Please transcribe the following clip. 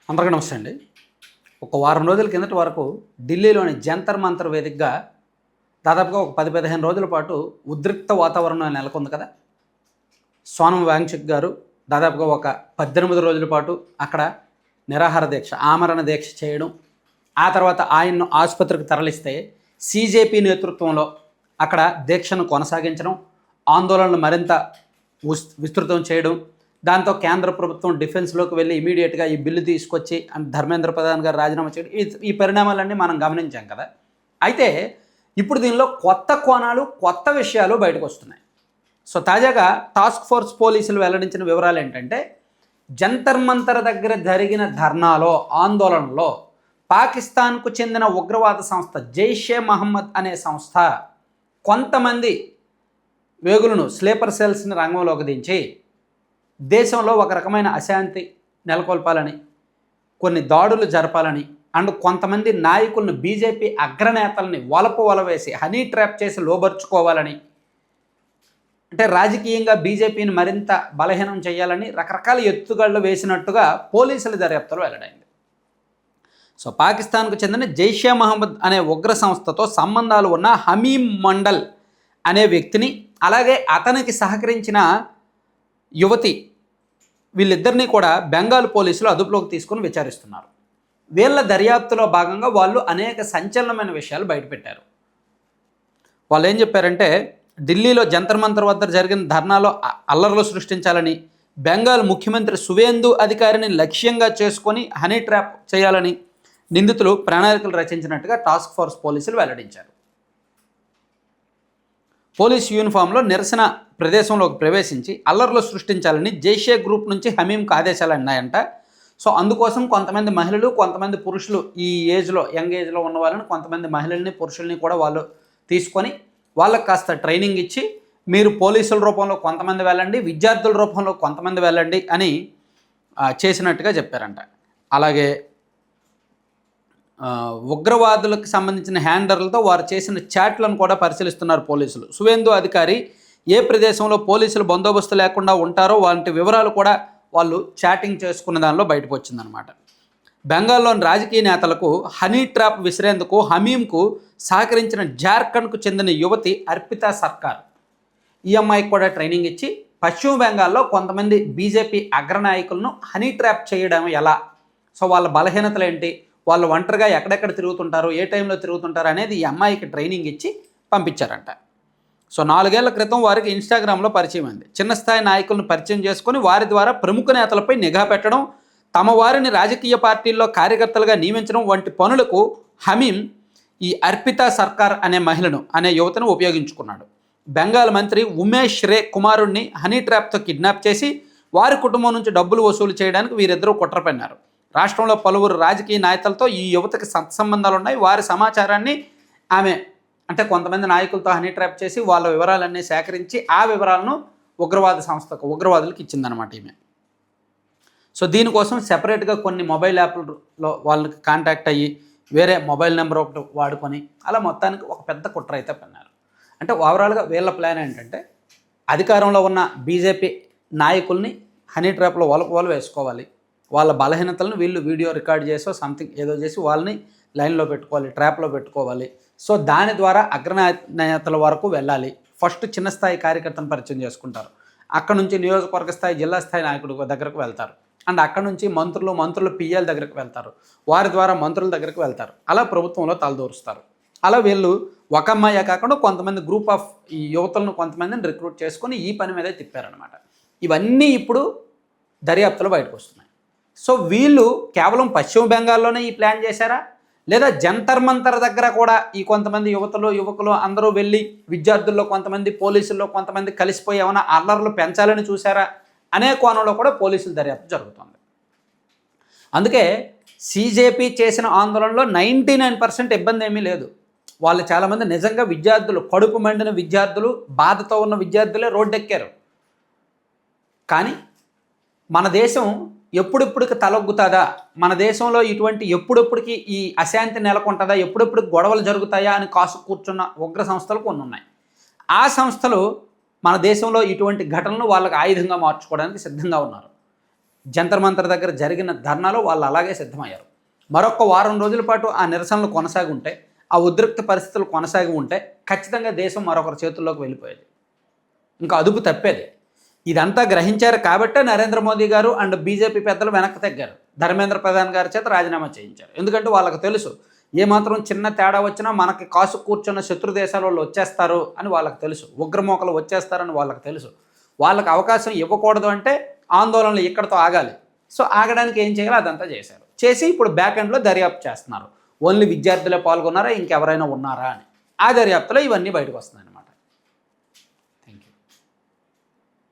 అందరికీ నమస్తే అండి. ఒక వారం రోజుల కిందటి వరకు ఢిల్లీలోని జంతర్ మంతర్ వేదికగా దాదాపుగా ఒక 10-15 రోజుల పాటు ఉద్రిక్త వాతావరణం నెలకొంది కదా. సోనం వాంగ్చుక్ గారు దాదాపుగా ఒక 18 రోజుల పాటు అక్కడ నిరాహార దీక్ష, ఆమరణ దీక్ష చేయడం, ఆ తర్వాత ఆయన్ను ఆసుపత్రికి తరలిస్తే సీజేపీ నేతృత్వంలో అక్కడ దీక్షను కొనసాగించడం, ఆందోళనలు మరింత విస్తృతం చేయడం, దాంతో కేంద్ర ప్రభుత్వం డిఫెన్స్లోకి వెళ్ళి ఇమీడియట్గా ఈ బిల్లు తీసుకొచ్చి ధర్మేంద్ర ప్రధాన్ గారు రాజీనామా చేయడం, ఈ పరిణామాలన్నీ మనం గమనించాం కదా. అయితే ఇప్పుడు దీనిలో కొత్త కోణాలు, కొత్త విషయాలు బయటకు వస్తున్నాయి. సో తాజాగా టాస్క్ ఫోర్స్ పోలీసులు వెల్లడించిన వివరాలు ఏంటంటే, జంతర్ మంతర్ దగ్గర జరిగిన ధర్నాలో, ఆందోళనలో పాకిస్తాన్కు చెందిన ఉగ్రవాద సంస్థ జైషే మహమ్మద్ అనే సంస్థ కొంతమంది వేగులను, స్లీపర్ సెల్స్ని రంగంలోకి దించి దేశంలో ఒక రకమైన అశాంతి నెలకొల్పాలని, కొన్ని దాడులు జరపాలని, అండ్ కొంతమంది నాయకులను, బీజేపీ అగ్రనేతల్ని వలవేసి హనీ ట్రాప్ చేసి లోబర్చుకోవాలని, అంటే రాజకీయంగా బీజేపీని మరింత బలహీనం చేయాలని రకరకాల ఎత్తుగళ్ళు వేసినట్టుగా పోలీసుల దర్యాప్తులో వెల్లడైంది. సో పాకిస్తాన్కు చెందిన జైషే మహమ్మద్ అనే ఉగ్ర సంస్థతో సంబంధాలు ఉన్న హమీం మండల్ అనే వ్యక్తిని, అలాగే అతనికి సహకరించిన యువతి, వీళ్ళిద్దరినీ కూడా బెంగాల్ పోలీసులు అదుపులోకి తీసుకుని విచారిస్తున్నారు. వీళ్ళ దర్యాప్తులో భాగంగా వాళ్ళు అనేక సంచలనమైన విషయాలు బయటపెట్టారు. వాళ్ళు ఏం చెప్పారంటే, ఢిల్లీలో జంతర్ మంతర్ వద్ద జరిగిన ధర్నాలో అల్లర్లు సృష్టించాలని, బెంగాల్ ముఖ్యమంత్రి సువేందు అధికారిని లక్ష్యంగా చేసుకొని హనీ ట్రాప్ చేయాలని నిందితులు ప్రణాళికలు రచించినట్టుగా టాస్క్ ఫోర్స్ పోలీసులు వెల్లడించారు. పోలీస్ యూనిఫామ్లో నిరసన ప్రదేశంలోకి ప్రవేశించి అల్లర్లు సృష్టించాలని జైషే గ్రూప్ నుంచి హమీంకు ఆదేశాలు ఉన్నాయంట. సో అందుకోసం కొంతమంది మహిళలు, కొంతమంది పురుషులు, ఈ ఏజ్లో, యంగ్ ఏజ్లో ఉన్న వాళ్ళని, కొంతమంది మహిళల్ని, పురుషుల్ని కూడా వాళ్ళు తీసుకొని వాళ్ళకి కాస్త ట్రైనింగ్ ఇచ్చి, మీరు పోలీసుల రూపంలో కొంతమంది వెళ్ళండి, విద్యార్థుల రూపంలో కొంతమంది వెళ్ళండి అని చేసినట్టుగా చెప్పారంట. అలాగే ఉగ్రవాదులకు సంబంధించిన హ్యాండర్లతో వారు చేసిన చాట్లను కూడా పరిశీలిస్తున్నారు పోలీసులు. సువేందు అధికారి ఏ ప్రదేశంలో పోలీసులు బందోబస్తు లేకుండా ఉంటారో వంటి వివరాలు కూడా వాళ్ళు చాటింగ్ చేసుకున్న దానిలో బయటకు వచ్చిందనమాట. బెంగాల్లోని రాజకీయ నేతలకు హనీ ట్రాప్ విసిరేందుకు హమీంకు సహకరించిన జార్ఖండ్కు చెందిన యువతి అర్పితా సర్కార్, ఈ అమ్మాయికి కూడా ట్రైనింగ్ ఇచ్చి పశ్చిమ బెంగాల్లో కొంతమంది బీజేపీ అగ్రనాయకులను హనీ ట్రాప్ చేయడం ఎలా, సో వాళ్ళ బలహీనతలు ఏంటి, వాళ్ళు ఒంటరిగా ఎక్కడెక్కడ తిరుగుతుంటారు, ఏ టైంలో తిరుగుతుంటారు అనేది ఈ అమ్మాయికి ట్రైనింగ్ ఇచ్చి పంపించారంట. సో 4 ఏళ్ల క్రితం వారికి ఇన్స్టాగ్రామ్లో పరిచయం అయింది. చిన్న స్థాయి నాయకులను పరిచయం చేసుకొని వారి ద్వారా ప్రముఖ నేతలపై నిఘా పెట్టడం, తమ వారిని రాజకీయ పార్టీల్లో కార్యకర్తలుగా నియమించడం వంటి పనులకు హమీం ఈ అర్పితా సర్కార్ అనే యువతను ఉపయోగించుకున్నాడు. బెంగాల్ మంత్రి ఉమేష్ రే కుమారుణ్ణి హనీ ట్రాప్తో కిడ్నాప్ చేసి వారి కుటుంబం నుంచి డబ్బులు వసూలు చేయడానికి వీరిద్దరూ కుట్ర పన్నారు. రాష్ట్రంలో పలువురు రాజకీయ నాయకులతో ఈ యువతకి సత్సంబంధాలు ఉన్నాయి. వారి సమాచారాన్ని ఆమె, అంటే కొంతమంది నాయకులతో హనీ ట్రాప్ చేసి వాళ్ళ వివరాలన్నీ సేకరించి ఆ వివరాలను ఉగ్రవాద సంస్థకు, ఉగ్రవాదులకు ఇచ్చిందనమాట ఈమె. సో దీనికోసం సెపరేట్గా కొన్ని మొబైల్ యాప్లలో వాళ్ళకి కాంటాక్ట్ అయ్యి వేరే మొబైల్ నెంబర్ ఒకటి వాడుకొని అలా మొత్తానికి ఒక పెద్ద కుట్ర అయితే పన్నారు. అంటే ఓవరాల్గా వీళ్ళ ప్లాన్ ఏంటంటే, అధికారంలో ఉన్న బీజేపీ నాయకుల్ని హనీ ట్రాప్లో వాళ్ళు వేసుకోవాలి, వాళ్ళ బలహీనతలను వీళ్ళు వీడియో రికార్డ్ చేసో సంథింగ్ ఏదో చేసి వాళ్ళని లైన్లో పెట్టుకోవాలి, ట్రాప్లో పెట్టుకోవాలి. సో దాని ద్వారా అగ్రనేతల వరకు వెళ్ళాలి. ఫస్ట్ చిన్న స్థాయి కార్యకర్తను పరిచయం చేసుకుంటారు, అక్కడ నుంచి నియోజకవర్గ స్థాయి, జిల్లా స్థాయి నాయకుడు దగ్గరకు వెళ్తారు, అండ్ అక్కడ నుంచి మంత్రులు పిఎల్ దగ్గరకు వెళ్తారు, వారి ద్వారా మంత్రుల దగ్గరకు వెళ్తారు, అలా ప్రభుత్వంలో తలదూరుస్తారు. అలా వీళ్ళు ఒక అమ్మాయే కాకుండా కొంతమంది గ్రూప్ ఆఫ్ ఈ యువతలను కొంతమందిని రిక్రూట్ చేసుకొని ఈ పని మీదే తిప్పారనమాట. ఇవన్నీ ఇప్పుడు దర్యాప్తులో బయటకు వస్తున్నాయి. సో వీళ్ళు కేవలం పశ్చిమ బెంగాల్లోనే ఈ ప్లాన్ చేశారా, లేదా జంతర్ మంతర్ దగ్గర కూడా ఈ కొంతమంది యువకులు అందరూ వెళ్ళి విద్యార్థుల్లో కొంతమంది, పోలీసుల్లో కొంతమంది కలిసిపోయి ఏమైనా అల్లర్లు పెంచాలని చూశారా అనే కోణంలో కూడా పోలీసుల దర్యాప్తు జరుగుతుంది. అందుకే సీజేపీ చేసిన ఆందోళనలో 99% ఇబ్బంది ఏమీ లేదు. వాళ్ళు చాలామంది నిజంగా విద్యార్థులు, కడుపు మండిన విద్యార్థులు, బాధతో ఉన్న విద్యార్థులే రోడ్డెక్కారు. కానీ మన దేశం ఎప్పుడెప్పటికి తలొగ్గుతుందా, మన దేశంలో ఇటువంటి ఎప్పుడెప్పటికి ఈ అశాంతి నెలకొంటుందా, ఎప్పుడెప్పుడు గొడవలు జరుగుతాయా అని కాసు కూర్చున్న ఉగ్ర సంస్థలు కొన్ని ఉన్నాయి. ఆ సంస్థలు మన దేశంలో ఇటువంటి ఘటనలు వాళ్ళకి ఆయుధంగా మార్చుకోవడానికి సిద్ధంగా ఉన్నారు. జంతర్ మంతర్ దగ్గర జరిగిన ధర్నాలో వాళ్ళు అలాగే సిద్ధమయ్యారు. మరొక వారం రోజుల పాటు ఆ నిరసనలు కొనసాగి ఉంటే, ఆ ఉద్రిక్త పరిస్థితులు కొనసాగి ఉంటే ఖచ్చితంగా దేశం మరొకరి చేతుల్లోకి వెళ్ళిపోయేది, ఇంకా అదుపు తప్పేది. ఇదంతా గ్రహించారు కాబట్టే నరేంద్ర మోదీ గారు అండ్ బీజేపీ పెద్దలు వెనక్కి తగ్గారు. ధర్మేంద్ర ప్రధాన్ గారి చేత రాజీనామా చేయించారు. ఎందుకంటే వాళ్ళకి తెలుసు, ఏమాత్రం చిన్న తేడా వచ్చినా మనకి కాసు కూర్చున్న శత్రు దేశాల వాళ్ళు వచ్చేస్తారు అని వాళ్ళకి తెలుసు, ఉగ్రమోకలు వచ్చేస్తారని వాళ్ళకి తెలుసు. వాళ్ళకి అవకాశం ఇవ్వకూడదు అంటే ఆందోళనలు ఇక్కడితో ఆగాలి. సో ఆగడానికి ఏం చేయాలో అదంతా చేశారు. చేసి ఇప్పుడు బ్యాక్ ఎండ్లో దర్యాప్తు చేస్తున్నారు. ఓన్లీ విద్యార్థులే పాల్గొన్నారా, ఇంకెవరైనా ఉన్నారా అని. ఆ దర్యాప్తులో ఇవన్నీ బయటకు వస్తున్నాయి.